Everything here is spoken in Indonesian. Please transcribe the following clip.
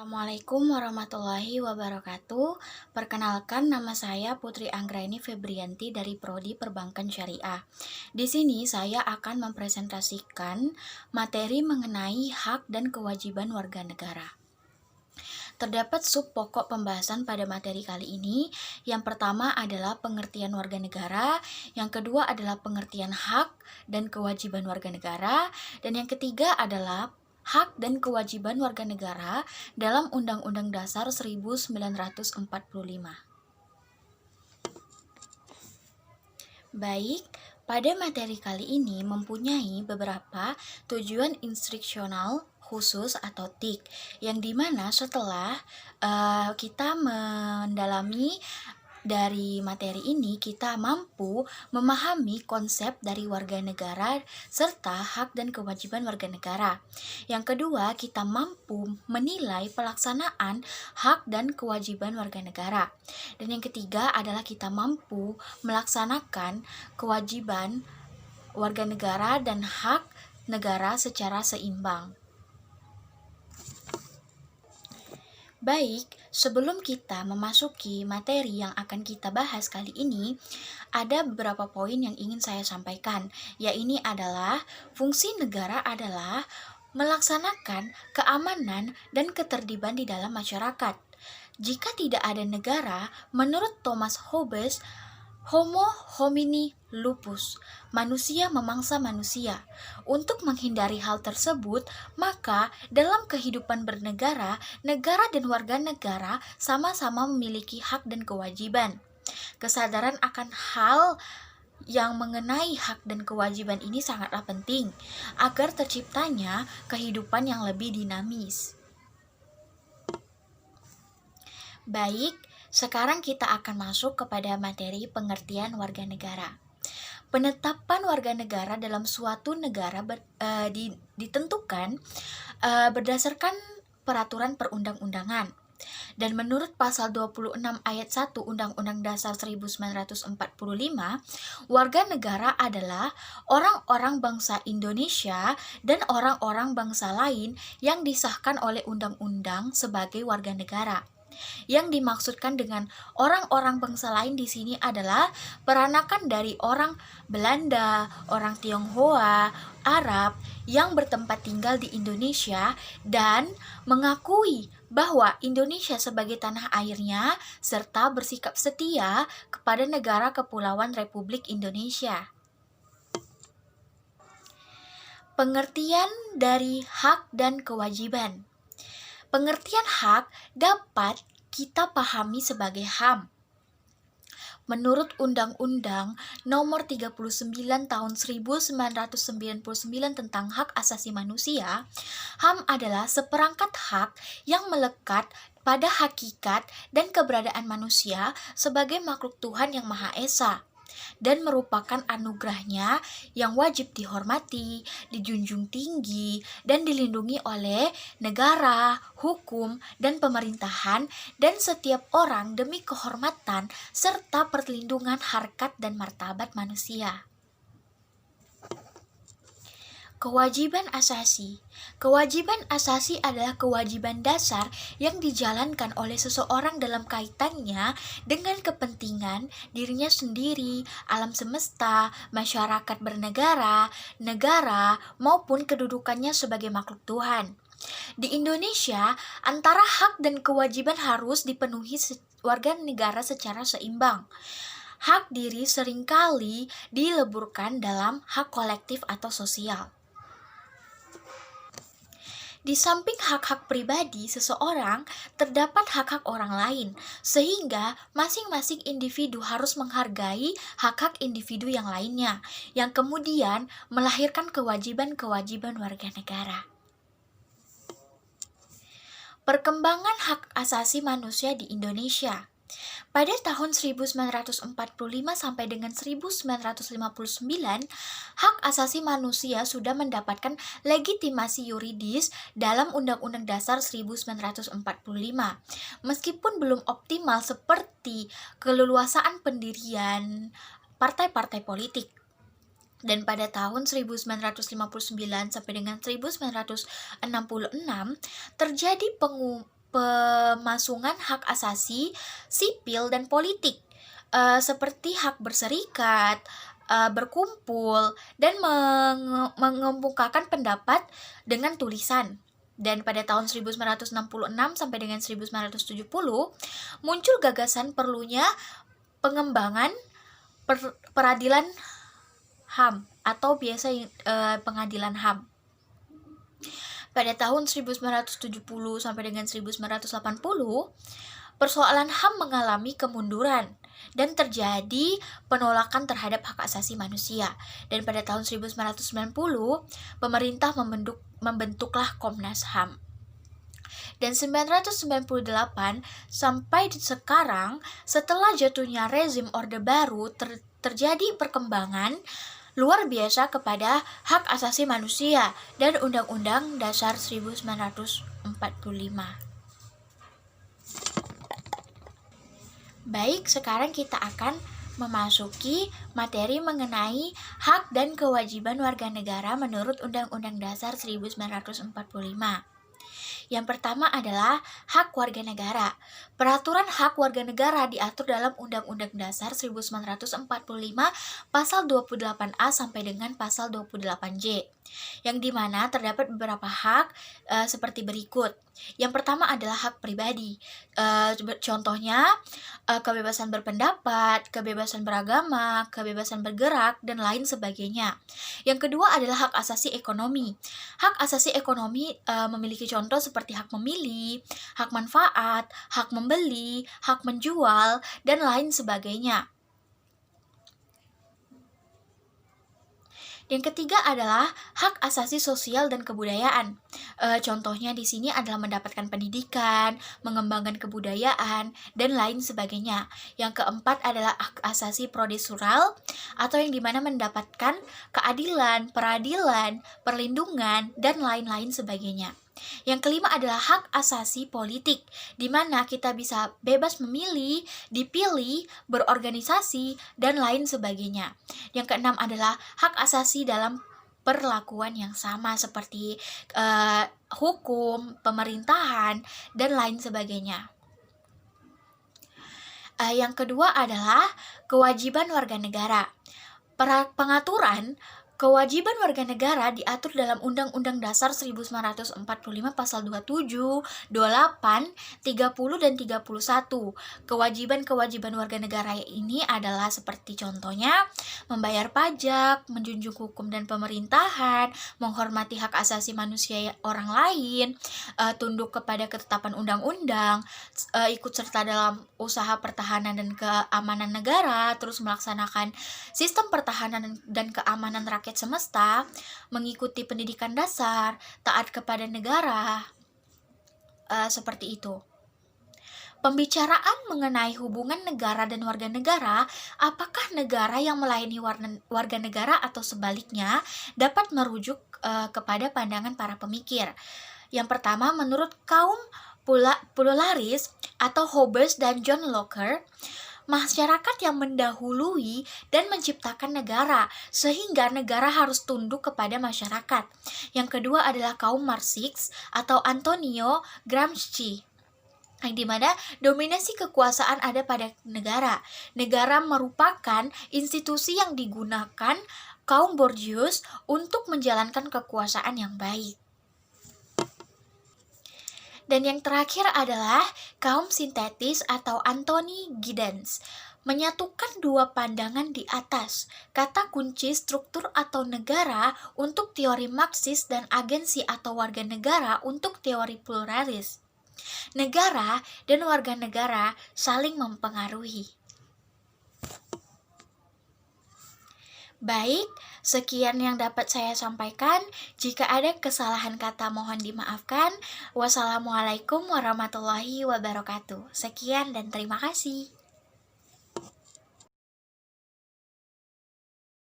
Assalamualaikum warahmatullahi wabarakatuh. Perkenalkan, nama saya Putri Anggraini Febrianti dari Prodi Perbankan Syariah. Di sini saya akan mempresentasikan materi mengenai hak dan kewajiban warga negara. Terdapat sub pokok pembahasan pada materi kali ini. Yang pertama adalah pengertian warga negara, yang kedua adalah pengertian hak dan kewajiban warga negara, dan yang ketiga adalah hak dan kewajiban warga negara dalam Undang-Undang Dasar 1945. Baik, pada materi kali ini mempunyai beberapa tujuan instruksional khusus atau TIK, yang dimana setelah kita mendalami dari materi ini, kita mampu memahami konsep dari warga negara serta hak dan kewajiban warga negara. Yang kedua, kita mampu menilai pelaksanaan hak dan kewajiban warga negara. Dan yang ketiga adalah kita mampu melaksanakan kewajiban warga negara dan hak negara secara seimbang. Baik, sebelum kita memasuki materi yang akan kita bahas kali ini, ada beberapa poin yang ingin saya sampaikan, yaitu adalah fungsi negara adalah melaksanakan keamanan dan ketertiban di dalam masyarakat. Jika tidak ada negara, menurut Thomas Hobbes, Homo homini lupus, manusia memangsa manusia. Untuk menghindari hal tersebut, maka dalam kehidupan bernegara, negara dan warga negara sama-sama memiliki hak dan kewajiban. Kesadaran akan hal yang mengenai hak dan kewajiban ini sangatlah penting agar terciptanya kehidupan yang lebih dinamis. Baik, sekarang kita akan masuk kepada materi pengertian warga negara. Penetapan warga negara dalam suatu negara ditentukan berdasarkan peraturan perundang-undangan. Dan menurut pasal 26 ayat 1 Undang-Undang Dasar 1945, warga negara adalah orang-orang bangsa Indonesia dan orang-orang bangsa lain yang disahkan oleh undang-undang sebagai warga negara. Yang dimaksudkan dengan orang-orang bangsa lain di sini adalah peranakan dari orang Belanda, orang Tionghoa, Arab yang bertempat tinggal di Indonesia dan mengakui bahwa Indonesia sebagai tanah airnya serta bersikap setia kepada negara Kepulauan Republik Indonesia. Pengertian dari hak dan kewajiban. Pengertian hak dapat kita pahami sebagai HAM. Menurut Undang-Undang Nomor 39 Tahun 1999 tentang Hak Asasi Manusia, HAM adalah seperangkat hak yang melekat pada hakikat dan keberadaan manusia sebagai makhluk Tuhan yang Maha Esa, dan merupakan anugerahnya yang wajib dihormati, dijunjung tinggi, dan dilindungi oleh negara, hukum, dan pemerintahan, dan setiap orang demi kehormatan serta perlindungan harkat dan martabat manusia. Kewajiban asasi. Kewajiban asasi adalah kewajiban dasar yang dijalankan oleh seseorang dalam kaitannya dengan kepentingan dirinya sendiri, alam semesta, masyarakat bernegara, negara, maupun kedudukannya sebagai makhluk Tuhan. Di Indonesia, antara hak dan kewajiban harus dipenuhi warga negara secara seimbang. Hak diri seringkali dileburkan dalam hak kolektif atau sosial. Di samping hak-hak pribadi seseorang, terdapat hak-hak orang lain, sehingga masing-masing individu harus menghargai hak-hak individu yang lainnya, yang kemudian melahirkan kewajiban-kewajiban warga negara. Perkembangan hak asasi manusia di Indonesia. Pada tahun 1945 sampai dengan 1959, hak asasi manusia sudah mendapatkan legitimasi yuridis dalam Undang-Undang Dasar 1945. Meskipun belum optimal seperti keleluasaan pendirian partai-partai politik. Dan pada tahun 1959 sampai dengan 1966 terjadi pemasungan hak asasi, sipil, dan politik, seperti hak berserikat, berkumpul, dan mengemukakan pendapat dengan tulisan. Dan pada tahun 1966 sampai dengan 1970, muncul gagasan perlunya pengembangan peradilan HAM atau biasa pengadilan HAM. Pada tahun 1970 sampai dengan 1980, persoalan HAM mengalami kemunduran dan terjadi penolakan terhadap hak asasi manusia. Dan pada tahun 1990, pemerintah membentuklah Komnas HAM. Dan 1998 sampai sekarang, setelah jatuhnya rezim Orde Baru, terjadi perkembangan luar biasa kepada hak asasi manusia dan Undang-Undang Dasar 1945. Baik, sekarang kita akan memasuki materi mengenai hak dan kewajiban warga negara menurut Undang-Undang Dasar 1945. Yang pertama adalah hak warga negara. Peraturan hak warga negara diatur dalam Undang-Undang Dasar 1945 pasal 28A sampai dengan pasal 28J, yang dimana terdapat beberapa hak seperti berikut. Yang pertama adalah hak pribadi. Contohnya kebebasan berpendapat, kebebasan beragama, kebebasan bergerak, dan lain sebagainya. Yang kedua adalah hak asasi ekonomi. Hak asasi ekonomi memiliki contoh seperti hak memilih, hak manfaat, hak membeli, hak menjual, dan lain sebagainya. Yang ketiga adalah hak asasi sosial dan kebudayaan. Contohnya di sini adalah mendapatkan pendidikan, mengembangkan kebudayaan, dan lain sebagainya. Yang keempat adalah hak asasi prosedural, atau yang dimana mendapatkan keadilan, peradilan, perlindungan, dan lain-lain sebagainya. Yang kelima adalah hak asasi politik, di mana kita bisa bebas memilih, dipilih, berorganisasi, dan lain sebagainya. Yang keenam adalah hak asasi dalam perlakuan yang sama seperti hukum, pemerintahan, dan lain sebagainya. Yang kedua adalah kewajiban warga negara. Pengaturan kewajiban warga negara diatur dalam Undang-Undang Dasar 1945 pasal 27, 28, 30, dan 31. Kewajiban-kewajiban warga negara ini adalah seperti contohnya membayar pajak, menjunjung hukum dan pemerintahan, menghormati hak asasi manusia orang lain, tunduk kepada ketetapan undang-undang, ikut serta dalam usaha pertahanan dan keamanan negara, terus melaksanakan sistem pertahanan dan keamanan rakyat semesta, mengikuti pendidikan dasar, taat kepada negara, seperti itu. Pembicaraan mengenai hubungan negara dan warga negara, apakah negara yang melayani warga negara atau sebaliknya, dapat merujuk kepada pandangan para pemikir. Yang pertama, menurut kaum pluralis atau Hobbes dan John Locke, masyarakat yang mendahului dan menciptakan negara, sehingga negara harus tunduk kepada masyarakat. Yang kedua adalah kaum Marxis atau Antonio Gramsci, yang dimana dominasi kekuasaan ada pada negara. Negara merupakan institusi yang digunakan kaum Borgias untuk menjalankan kekuasaan yang baik. Dan yang terakhir adalah kaum sintetis atau Anthony Giddens, menyatukan dua pandangan di atas, kata kunci struktur atau negara untuk teori Marxis dan agensi atau warga negara untuk teori pluralis. Negara dan warga negara saling mempengaruhi. Baik, sekian yang dapat saya sampaikan. Jika ada kesalahan kata mohon dimaafkan. Wassalamualaikum warahmatullahi wabarakatuh. Sekian dan terima kasih.